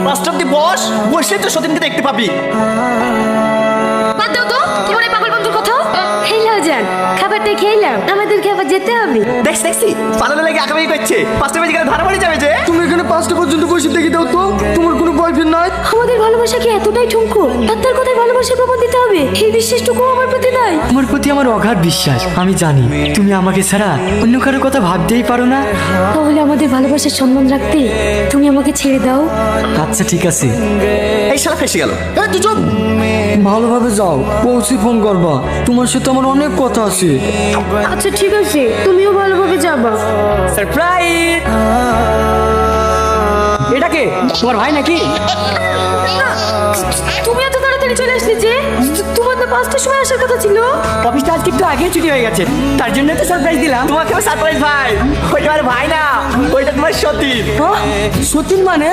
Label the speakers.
Speaker 1: পাঁচটা অব্দি বসে তো সতীনকে দেখতে পাবি।
Speaker 2: বাদ দাও তো তোমার এই পাগল বন্ধুর কথা। খেলাও যান, খাবারটা খেলাম, আমাদেরকে আবার যেতে হবে।
Speaker 1: দেখছি পালানো লেগে আঁকাবাকি করছে। 5টা বেজে গেলে ধরা পড়ে যাবে যে।
Speaker 3: তুমি এখানে 5টা পর্যন্ত বসে থেকে দাও তো। তোমার কোনো বয়ফ্রেন্ড নাই?
Speaker 2: আমাদের ভালোবাসা কি এতটাই ঠুনকো? ডাক্তার কথায় ভালোবাসা প্রমাণ দিতে হবে? এই বিশ্বাসটুকু আমার প্রতি নাই।
Speaker 4: তোমার প্রতি আমার অগাধ বিশ্বাস। আমি জানি তুমি আমাকে ছাড়া অন্য কারোর কথা ভাবতেই পারো না।
Speaker 2: তাহলে আমাদের ভালোবাসার সম্মান রাখতে তুমি আমাকে ছেড়ে দাও।
Speaker 4: আচ্ছা ঠিক আছে।
Speaker 1: এই শালা ফেসে গেল।
Speaker 3: এই তুই চুপ। ভালোভাবে যাও, পৌঁছে ফোন করবা। তোমার সাথে আমার অনেক কথা আছে।
Speaker 2: আচ্ছা ঠিক আছে, তুমিও ভালোভাবে যাবা।
Speaker 4: সারপ্রাইজ! এটা কে? তোমার ভাই নাকি?
Speaker 2: তুমি এত তাড়াতাড়ি চলে আসলে যে? তোমার তো 5টার সময় আসার কথা ছিল।
Speaker 4: অফিসটা আজকে একটু আগে ছুটি হয়ে গেছে, তার জন্য তো সারপ্রাইজ দিলাম।
Speaker 1: তোমাকে সারপ্রাইজ ভাই, ওইটা আমার ভাই না, ওইটা তোমার সতীন।
Speaker 3: সতীন মানে?